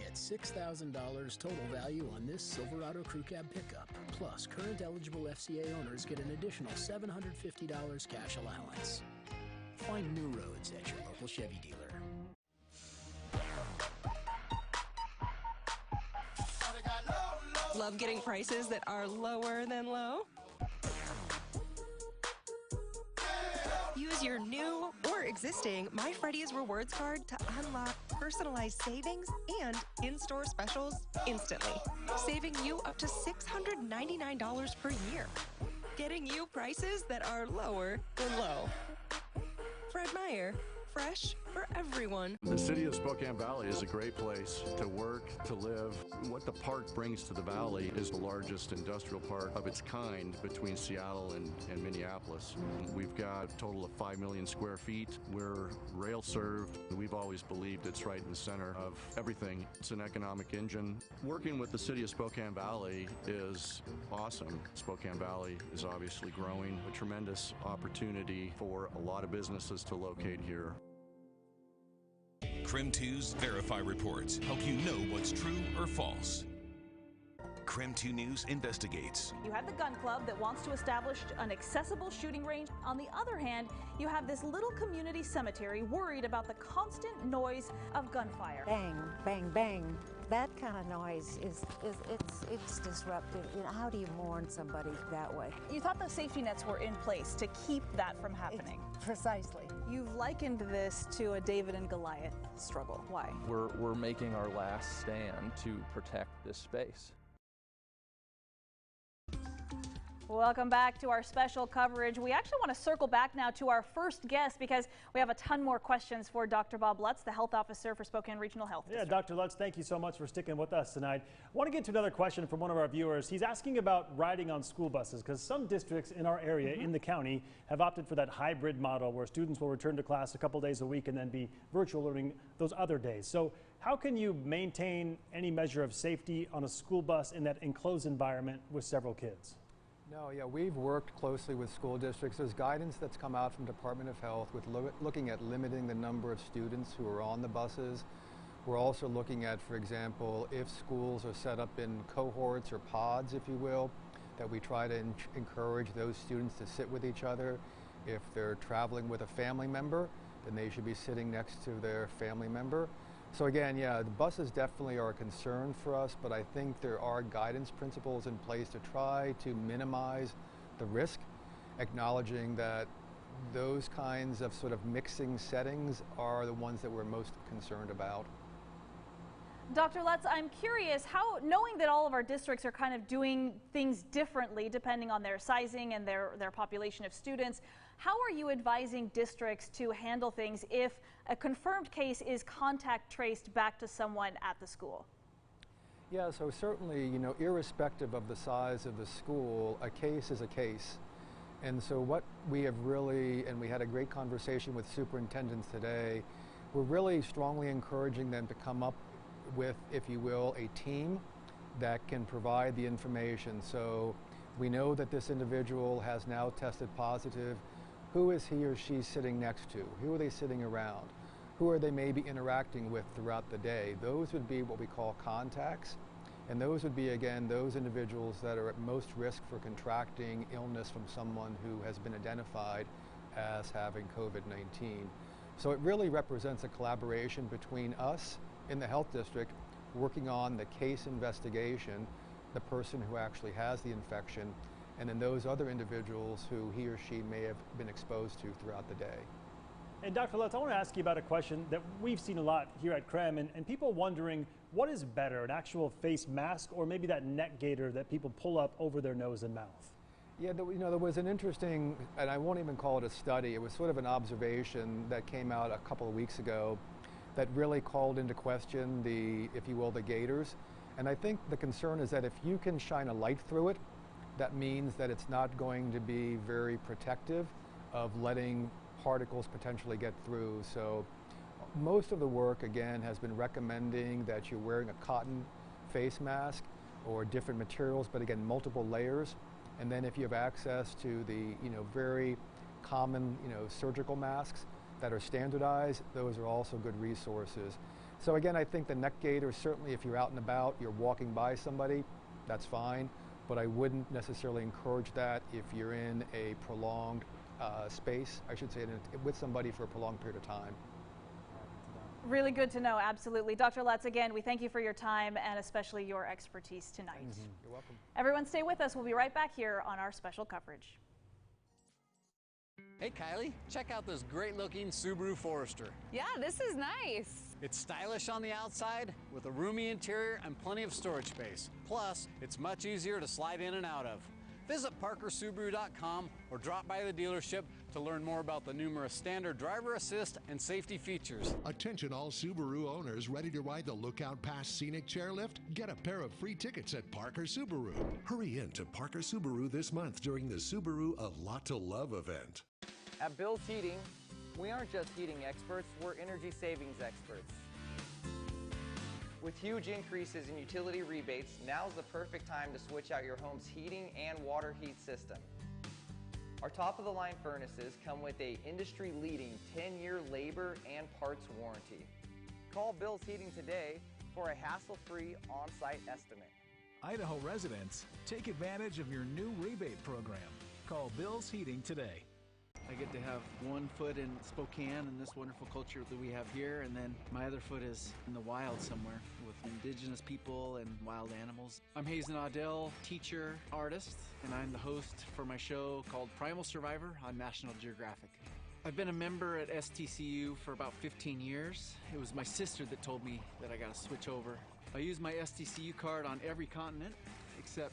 Get $6,000 total value on this Silverado Crew Cab pickup. Plus, current eligible FCA owners get an additional $750 cash allowance. Find new roads at your local Chevy dealer. Love getting prices that are lower than low? Use your new or existing My Freddy's Rewards card to unlock personalized savings and in-store specials instantly, saving you up to $699 per year. Getting you prices that are lower than low. Fred Meyer, fresh for everyone. The city of Spokane Valley is a great place to work, to live. What the park brings to the valley is the largest industrial park of its kind between Seattle and Minneapolis. We've got a total of 5 million square feet. We're rail served. We've always believed it's right in the center of everything. It's an economic engine. Working with the city of Spokane Valley is awesome. Spokane Valley is obviously growing, a tremendous opportunity for a lot of businesses to locate here. KREM 2's Verify reports help you know what's true or false. KREM 2 News investigates. You have the gun club that wants to establish an accessible shooting range. On the other hand, you have this little community cemetery worried about the constant noise of gunfire. Bang, bang, bang. That kind of noise it's disruptive. You know, how do you mourn somebody that way? You thought the safety nets were in place to keep that from happening. Precisely. You've likened this to a David and Goliath struggle. Why? We're making our last stand to protect this space. Welcome back to our special coverage. We actually want to circle back now to our first guest because we have a ton more questions for Dr. Bob Lutz, the health officer for Spokane Regional Health District. Yeah, Dr. Lutz, thank you so much for sticking with us tonight. I want to get to another question from one of our viewers. He's asking about riding on school buses because some districts in our area, in the county, have opted for that hybrid model where students will return to class a couple days a week and then be virtual learning those other days. So how can you maintain any measure of safety on a school bus in that enclosed environment with several kids? No, yeah, we've worked closely with school districts. There's guidance that's come out from Department of Health with looking at limiting the number of students who are on the buses. We're also looking at, for example, if schools are set up in cohorts or pods, if you will, that we try to encourage those students to sit with each other. If they're traveling with a family member, then they should be sitting next to their family member. So again, yeah, the buses definitely are a concern for us, but I think there are guidance principles in place to try to minimize the risk, acknowledging that those kinds of sort of mixing settings are the ones that we're most concerned about. Dr. Lutz, I'm curious how, knowing that all of our districts are kind of doing things differently depending on their sizing and their population of students, how are you advising districts to handle things if a confirmed case is contact traced back to someone at the school? Yeah, so certainly, you know, irrespective of the size of the school, a case is a case. And so what we have really, and we had a great conversation with superintendents today, we're really strongly encouraging them to come up with, if you will, a team that can provide the information. So we know that this individual has now tested positive. Who is he or she sitting next to? Who are they sitting around? Who are they maybe interacting with throughout the day? Those would be what we call contacts. And those would be, again, those individuals that are at most risk for contracting illness from someone who has been identified as having COVID-19. So it really represents a collaboration between us in the health district working on the case investigation, the person who actually has the infection, and then those other individuals who he or she may have been exposed to throughout the day. And Dr. Lutz, I want to ask you about a question that we've seen a lot here at KREM, and people wondering what is better, an actual face mask or maybe that neck gaiter that people pull up over their nose and mouth? Yeah, there was an interesting, and I won't even call it a study, it was sort of an observation that came out a couple of weeks ago that really called into question the, if you will, the gaiters. And I think the concern is that if you can shine a light through it, that means that it's not going to be very protective of letting particles potentially get through. So most of the work, again, has been recommending that you're wearing a cotton face mask or different materials, but again, multiple layers. And then if you have access to the, very common, surgical masks, that are standardized, those are also good resources. So again, I think the neck gaiter, certainly if you're out and about, you're walking by somebody, that's fine, but I wouldn't necessarily encourage that if you're in a prolonged space, I should say, with somebody for a prolonged period of time. Really good to know, absolutely. Dr. Lutz, again, we thank you for your time and especially your expertise tonight. You're welcome. Everyone stay with us. We'll be right back here on our special coverage. Hey Kylie, check out this great looking Subaru Forester. Yeah, this is nice. It's stylish on the outside with a roomy interior and plenty of storage space. Plus, it's much easier to slide in and out of. Visit parkersubaru.com or drop by the dealership to learn more about the numerous standard driver assist and safety features. Attention all Subaru owners ready to ride the Lookout Pass Scenic Chairlift? Get a pair of free tickets at Parker Subaru. Hurry in to Parker Subaru this month during the Subaru A Lot to Love event. At Bill's Heating, we aren't just heating experts, we're energy savings experts. With huge increases in utility rebates, now's the perfect time to switch out your home's heating and water heat system. Our top-of-the-line furnaces come with a industry-leading 10-year labor and parts warranty. Call Bill's Heating today for a hassle-free on-site estimate. Idaho residents, take advantage of your new rebate program. Call Bill's Heating today. I get to have one foot in Spokane and this wonderful culture that we have here, and then my other foot is in the wild somewhere with indigenous people and wild animals. I'm Hazen Audell, teacher, artist, and I'm the host for my show called Primal Survivor on National Geographic. I've been a member at STCU for about 15 years. It was my sister that told me that I got to switch over. I use my STCU card on every continent except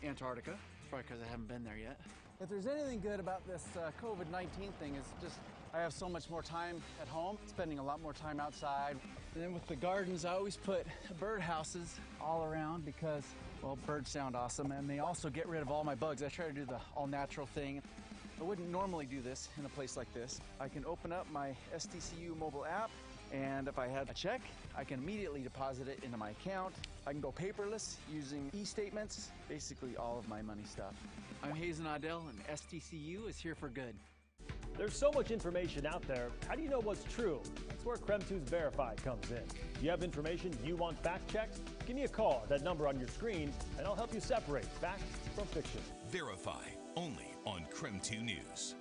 Antarctica, probably because I haven't been there yet. If there's anything good about this COVID-19 thing, is just I have so much more time at home, spending a lot more time outside. And then with the gardens, I always put bird houses all around because, well, birds sound awesome, and they also get rid of all my bugs. I try to do the all-natural thing. I wouldn't normally do this in a place like this. I can open up my STCU mobile app, and if I had a check, I can immediately deposit it into my account. I can go paperless using e-statements, basically all of my money stuff. I'm Hazen Audell, and STCU is here for good. There's so much information out there. How do you know what's true? That's where KREM 2's Verify comes in. Do you have information you want fact-checked? Give me a call at that number on your screen, and I'll help you separate fact from fiction. Verify, only on KREM 2 News.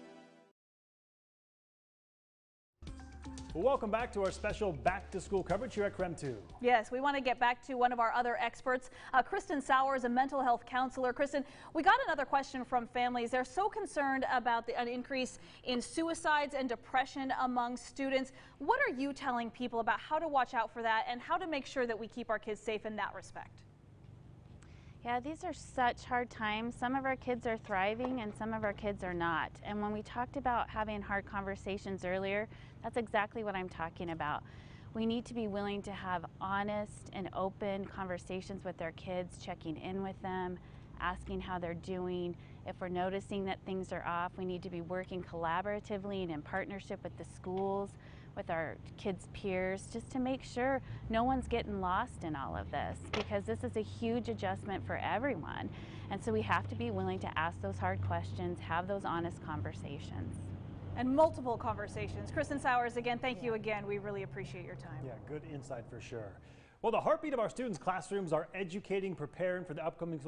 Well, welcome back to our special back-to-school coverage here at KREM 2. Yes, we want to get back to one of our other experts, Kristen Sowers, a mental health counselor. Kristen, we got another question from families. They're so concerned about an increase in suicides and depression among students. What are you telling people about how to watch out for that and how to make sure that we keep our kids safe in that respect? Yeah, these are such hard times. Some of our kids are thriving and some of our kids are not. And when we talked about having hard conversations earlier, that's exactly what I'm talking about. We need to be willing to have honest and open conversations with our kids, checking in with them, asking how they're doing. If we're noticing that things are off, we need to be working collaboratively and in partnership with the schools, with our kids' peers, just to make sure no one's getting lost in all of this, because this is a huge adjustment for everyone. And so we have to be willing to ask those hard questions, have those honest conversations. And multiple conversations. Kristen Sowers, again, thank you again. We really appreciate your time. Yeah, good insight for sure. Well, the heartbeat of our students' classrooms are educators preparing for the upcoming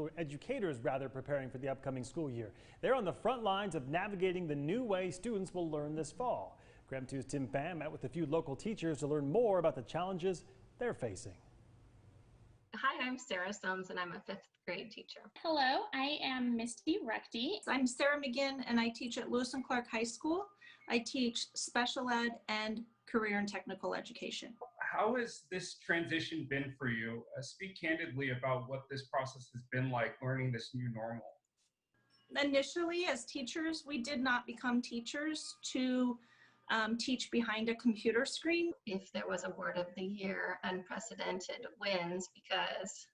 school year. They're on the front lines of navigating the new way students will learn this fall. KREM 2's Tim Pham met with a few local teachers to learn more about the challenges they're facing. Hi, I'm Sarah Stones, and I'm a 5th grade teacher. Hello, I am Misty Rechty. I'm Sarah McGinn, and I teach at Lewis and Clark High School. I teach special ed and career and technical education. How has this transition been for you? Speak candidly about what this process has been like learning this new normal. Initially, as teachers, we did not become teachers to teach behind a computer screen. If there was a word of the year, unprecedented wins, because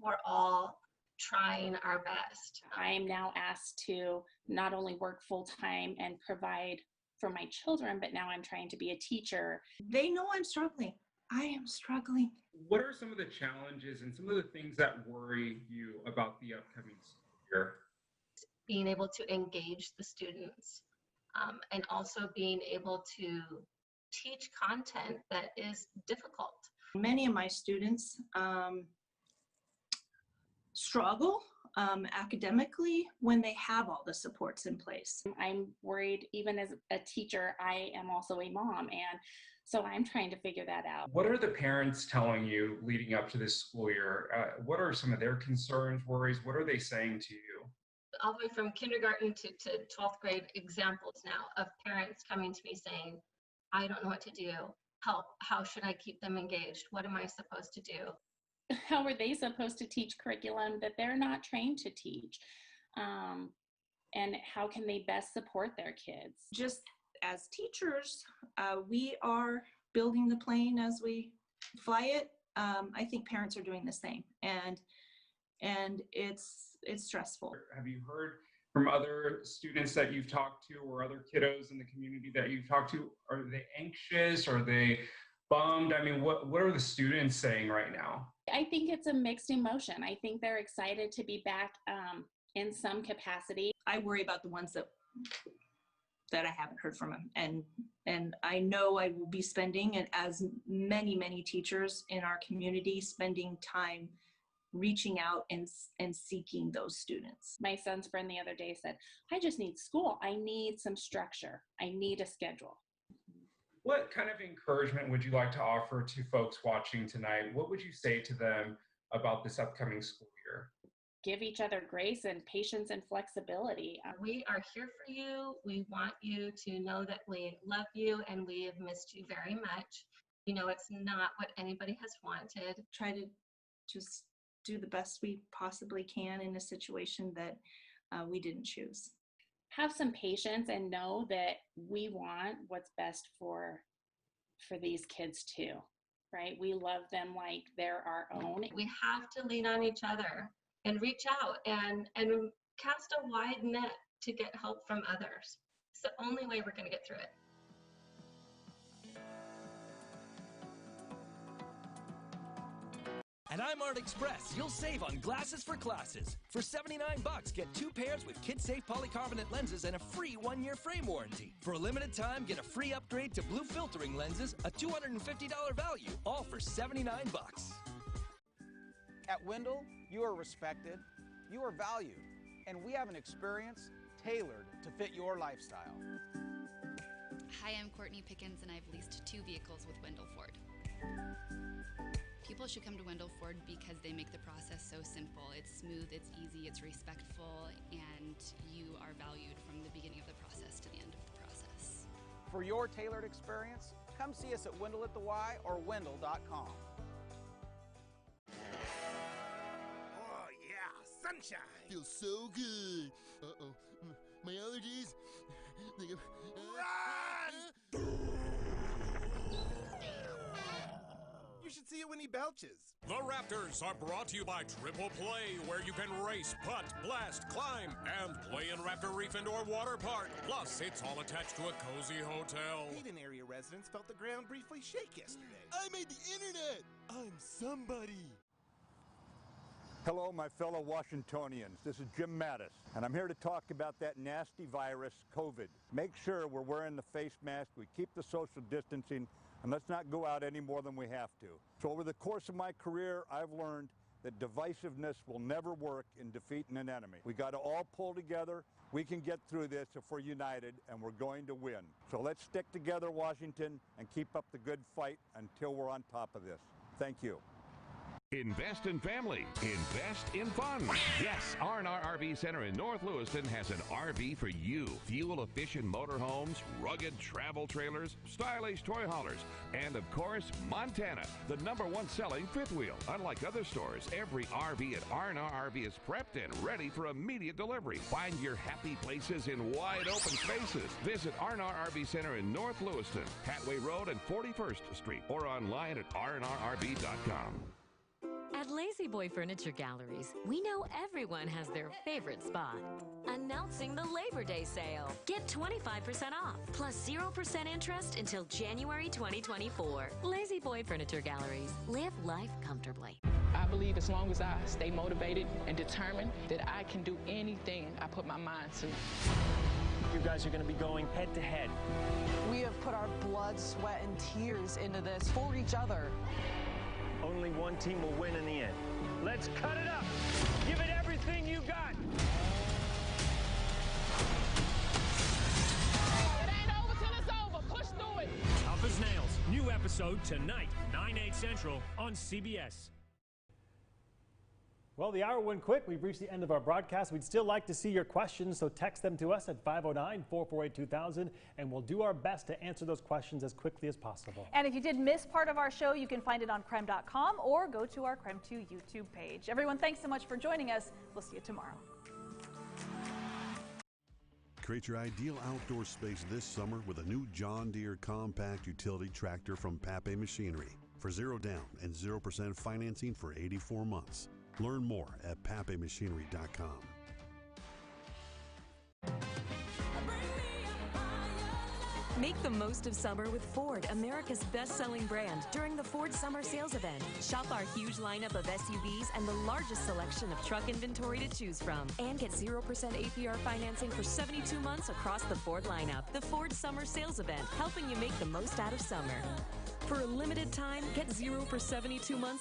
we're all trying our best. I am now asked to not only work full-time and provide for my children, but now I'm trying to be a teacher. They know I'm struggling. I am struggling. What are some of the challenges and some of the things that worry you about the upcoming school year? Being able to engage the students and also being able to teach content that is difficult. Many of my students struggle academically when they have all the supports in place. I'm worried, even as a teacher, I am also a mom, and so I'm trying to figure that out. What are the parents telling you leading up to this school year? What are some of their concerns, worries? What are they saying to you? All the way from kindergarten to 12th grade examples now of parents coming to me saying, I don't know what to do. Help, how should I keep them engaged? What am I supposed to do? How are they supposed to teach curriculum that they're not trained to teach? And how can they best support their kids? Just as teachers, we are building the plane as we fly it. I think parents are doing the same, and it's stressful. Have you heard from other students that you've talked to or other kiddos in the community that you've talked to? Are they anxious? Are they bummed? I mean, what are the students saying right now? I think it's a mixed emotion. I think they're excited to be back in some capacity. I worry about the ones that I haven't heard from them, and I know I will be spending, and as many teachers in our community, spending time reaching out and seeking those students. My son's friend the other day said, I just need school. I need some structure. I need a schedule. What kind of encouragement would you like to offer to folks watching tonight? What would you say to them about this upcoming school year? Give each other grace and patience and flexibility. We are here for you. We want you to know that we love you and we have missed you very much. You know, it's not what anybody has wanted. Try to just do the best we possibly can in a situation that we didn't choose. Have some patience and know that we want what's best for these kids too, right? We love them like they're our own. We have to lean on each other and reach out and cast a wide net to get help from others. It's the only way we're going to get through it. At iMart Express, you'll save on glasses for classes. For $79, get 2 pairs with kid-safe polycarbonate lenses and a free 1-year frame warranty. For a limited time, get a free upgrade to blue filtering lenses, a $250 value, all for $79. At Wendell, you are respected, you are valued, and we have an experience tailored to fit your lifestyle. Hi, I'm Courtney Pickens, and I've leased 2 vehicles with Wendell Ford. People should come to Wendell Ford because they make the process so simple. It's smooth, it's easy, it's respectful, and you are valued from the beginning of the process to the end of the process. For your tailored experience, come see us at Wendell at the Y or Wendell.com. Oh yeah, sunshine! Feels so good. Uh-oh, my allergies. Run! You should see it when he belches. The Raptors are brought to you by Triple Play, where you can race, putt, blast, climb, and play in Raptor Reef Indoor Water Park. Plus, it's all attached to a cozy hotel. Hayden area residents felt the ground briefly shake yesterday. I made the internet! I'm somebody! Hello, my fellow Washingtonians. This is Jim Mattis, and I'm here to talk about that nasty virus, COVID. Make sure we're wearing the face mask, we keep the social distancing, and let's not go out any more than we have to. So over the course of my career, I've learned that divisiveness will never work in defeating an enemy. We got to all pull together. We can get through this if we're united, and we're going to win. So let's stick together, Washington, and keep up the good fight until we're on top of this. Thank you. Invest in family. Invest in fun. Yes, R&R RV Center in North Lewiston has an RV for you. Fuel-efficient motorhomes, rugged travel trailers, stylish toy haulers, and of course, Montana, the #1 selling fifth wheel. Unlike other stores, every RV at R&R RV is prepped and ready for immediate delivery. Find your happy places in wide open spaces. Visit R&R RV Center in North Lewiston, Hatway Road and 41st Street, or online at rnrrv.com. At Lazy Boy Furniture Galleries, we know everyone has their favorite spot. Announcing the Labor Day sale. Get 25% off, plus 0% interest until January 2024. Lazy Boy Furniture Galleries. Live life comfortably. I believe as long as I stay motivated and determined that I can do anything I put my mind to. You guys are going to be going head to head. We have put our blood, sweat, and tears into this for each other. Only one team will win in the end. Let's cut it up. Give it everything you got. It ain't over till it's over. Push through it. Tough as Nails. New episode tonight, 9/8 Central on CBS. Well, the hour went quick. We've reached the end of our broadcast. We'd still like to see your questions, so text them to us at 509-448-2000, and we'll do our best to answer those questions as quickly as possible. And if you did miss part of our show, you can find it on KREM.com or go to our KREM 2 YouTube page. Everyone, thanks so much for joining us. We'll see you tomorrow. Create your ideal outdoor space this summer with a new John Deere compact utility tractor from Pape Machinery for 0 down and 0% financing for 84 months. Learn more at papemachinery.com. Make the most of summer with Ford, America's best-selling brand, during the Ford Summer Sales Event. Shop our huge lineup of SUVs and the largest selection of truck inventory to choose from. And get 0% APR financing for 72 months across the Ford lineup. The Ford Summer Sales Event, helping you make the most out of summer. For a limited time, get 0 for 72 months